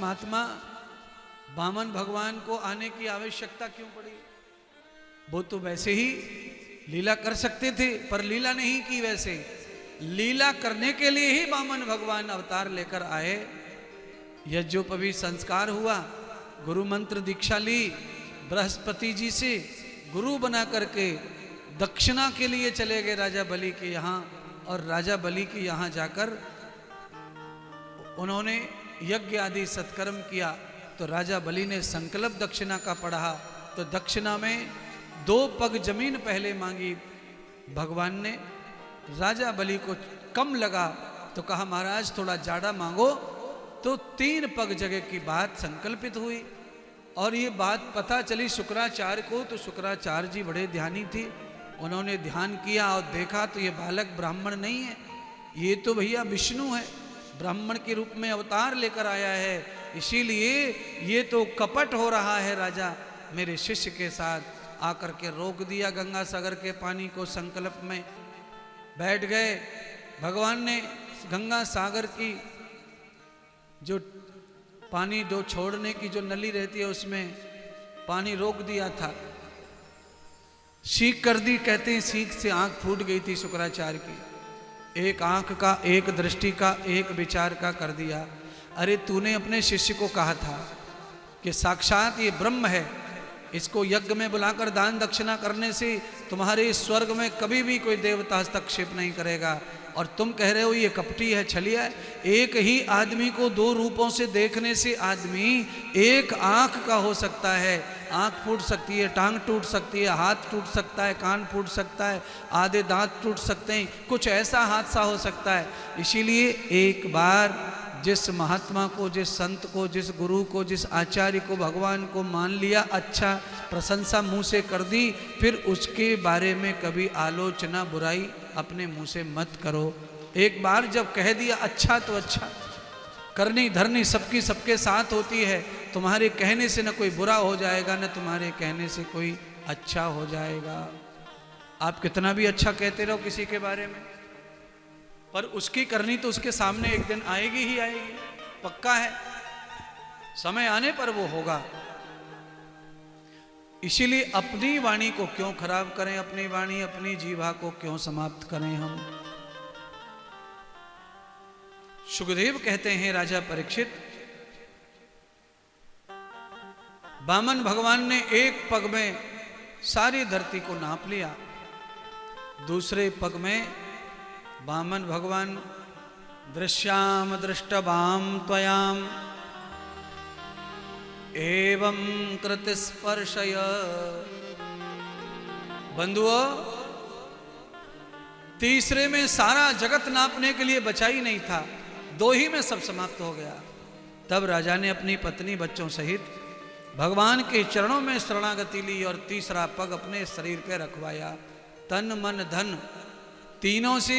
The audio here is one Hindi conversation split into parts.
महात्मा वामन भगवान को आने की आवश्यकता क्यों पड़ी? वो तो वैसे ही लीला कर सकते थे, पर लीला नहीं की। वैसे लीला करने के लिए ही वामन भगवान अवतार लेकर आए। यज्ञोपवी संस्कार हुआ, गुरु मंत्र दीक्षा ली, बृहस्पति जी से गुरु बना करके दक्षिणा के लिए चले गए राजा बलि के यहाँ। और राजा बलि के यहाँ जाकर उन्होंने यज्ञ आदि सत्कर्म किया। तो राजा बलि ने संकल्प दक्षिणा का पढ़ा, तो दक्षिणा में 2 पग जमीन पहले मांगी भगवान ने। राजा बलि को कम लगा तो कहा महाराज थोड़ा ज्यादा मांगो। तो 3 पग जगह की बात संकल्पित हुई। और ये बात पता चली शुक्राचार्य को, तो शुक्राचार्य जी बड़े ध्यानी थे। उन्होंने ध्यान किया और देखा तो ये बालक ब्राह्मण नहीं है, ये तो भैया विष्णु है, ब्राह्मण के रूप में अवतार लेकर आया है। इसीलिए ये तो कपट हो रहा है। राजा मेरे शिष्य के साथ आकर के रोक दिया गंगा सागर के पानी को। संकल्प में बैठ गए। भगवान ने गंगा सागर की जो पानी दो छोड़ने की जो नली रहती है उसमें पानी रोक दिया था, सीख कर दी। कहते हैं सीख से आंख फूट गई थी शुक्राचार्य की। एक आंख का, एक दृष्टि का, एक विचार का कर दिया। अरे तूने अपने शिष्य को कहा था कि साक्षात ये ब्रह्म है, इसको यज्ञ में बुलाकर दान दक्षिणा करने से तुम्हारे स्वर्ग में कभी भी कोई देवता हस्तक्षेप नहीं करेगा। और तुम कह रहे हो ये कपटी है, छलिया है। एक ही आदमी को 2 रूपों से देखने से आदमी एक आंख का हो सकता है। आंख फूट सकती है, टांग टूट सकती है, हाथ टूट सकता है, कान फूट सकता है, आधे दांत टूट सकते हैं, कुछ ऐसा हादसा हो सकता है। इसीलिए एक बार जिस महात्मा को, जिस संत को, जिस गुरु को, जिस आचार्य को भगवान को मान लिया, अच्छा प्रशंसा मुंह से कर दी, फिर उसके बारे में कभी आलोचना बुराई अपने मुंह से मत करो। एक बार जब कह दिया अच्छा तो अच्छा, करनी धरनी सबकी सबके साथ होती है। तुम्हारे कहने से न कोई बुरा हो जाएगा, न तुम्हारे कहने से कोई अच्छा हो जाएगा। आप कितना भी अच्छा कहते रहो किसी के बारे में, पर उसकी करनी तो उसके सामने एक दिन आएगी ही आएगी, पक्का है। समय आने पर वो होगा। इसीलिए अपनी वाणी को क्यों खराब करें, अपनी वाणी, अपनी जीवा को क्यों समाप्त करें हम। सुखदेव कहते हैं राजा परीक्षित, वामन भगवान ने एक पग में सारी धरती को नाप लिया, दूसरे पग में वामन भगवान दृश्याम दृष्टवाम त्वयाम एवं कृत स्पर्शय। बंधुओं, तीसरे में सारा जगत नापने के लिए बचा ही नहीं था, 2 ही में सब समाप्त हो गया। तब राजा ने अपनी पत्नी बच्चों सहित भगवान के चरणों में शरणागति ली और तीसरा पग अपने शरीर पे रखवाया। तन मन धन तीनों से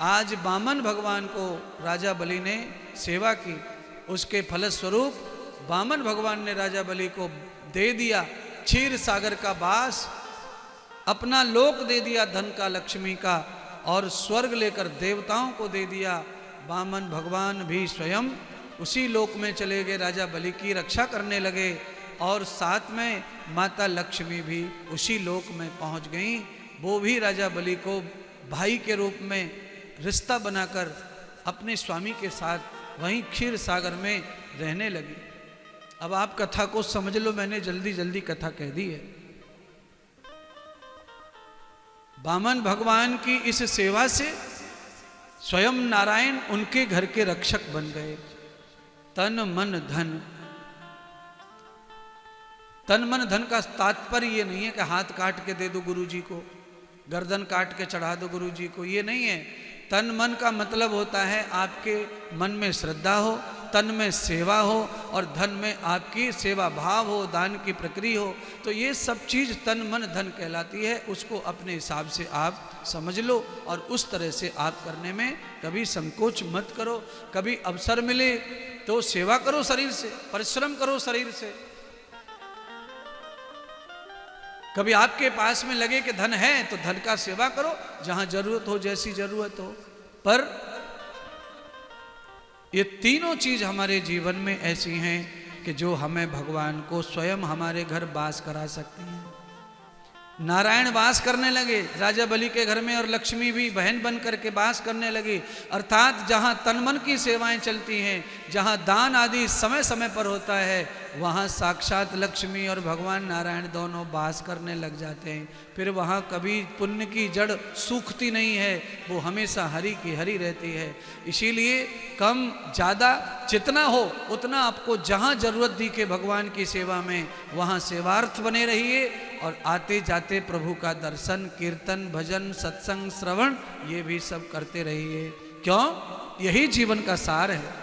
आज वामन भगवान को राजा बलि ने सेवा की। उसके फलस्वरूप वामन भगवान ने राजा बलि को दे दिया क्षीर सागर का वास, अपना लोक दे दिया धन का, लक्ष्मी का, और स्वर्ग लेकर देवताओं को दे दिया। वामन भगवान भी स्वयं उसी लोक में चले गए, राजा बलि की रक्षा करने लगे। और साथ में माता लक्ष्मी भी उसी लोक में पहुंच गईं। वो भी राजा बलि को भाई के रूप में रिश्ता बनाकर अपने स्वामी के साथ वहीं क्षीर सागर में रहने लगी। अब आप कथा को समझ लो, मैंने जल्दी जल्दी कथा कह दी है। वामन भगवान की इस सेवा से स्वयं नारायण उनके घर के रक्षक बन गए। तन मन धन, तन मन धन का तात्पर्य ये नहीं है कि हाथ काट के दे दो गुरु जी को, गर्दन काट के चढ़ा दो गुरु जी को, ये नहीं है। तन मन का मतलब होता है आपके मन में श्रद्धा हो, तन में सेवा हो, और धन में आपकी सेवा भाव हो, दान की प्रक्रिया हो। तो ये सब चीज़ तन मन धन कहलाती है। उसको अपने हिसाब से आप समझ लो और उस तरह से आप करने में कभी संकोच मत करो। कभी अवसर मिले तो सेवा करो शरीर से, परिश्रम करो शरीर से। कभी आपके पास में लगे कि धन है तो धन का सेवा करो, जहां जरूरत हो, जैसी जरूरत हो। पर ये तीनों चीज हमारे जीवन में ऐसी हैं कि जो हमें भगवान को स्वयं हमारे घर वास करा सकती हैं। नारायण वास करने लगे राजा बलि के घर में और लक्ष्मी भी बहन बन करके वास करने लगी। अर्थात जहाँ तन मन की सेवाएं चलती हैं, जहाँ दान आदि समय समय पर होता है, वहाँ साक्षात लक्ष्मी और भगवान नारायण दोनों वास करने लग जाते हैं। फिर वहाँ कभी पुण्य की जड़ सूखती नहीं है, वो हमेशा हरि की हरि रहती है। इसीलिए कम ज़्यादा जितना हो उतना आपको जहाँ जरूरत दिखे भगवान की सेवा में, वहाँ सेवार्थ बने रहिए और आते जाते प्रभु का दर्शन, कीर्तन, भजन, सत्संग, श्रवण ये भी सब करते रहिए। क्यों? यही जीवन का सार है।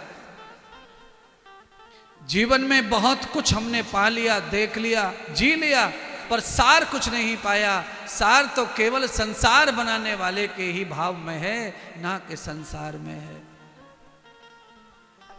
जीवन में बहुत कुछ हमने पा लिया, देख लिया, जी लिया, पर सार कुछ नहीं पाया। सार तो केवल संसार बनाने वाले के ही भाव में है, ना कि संसार में है।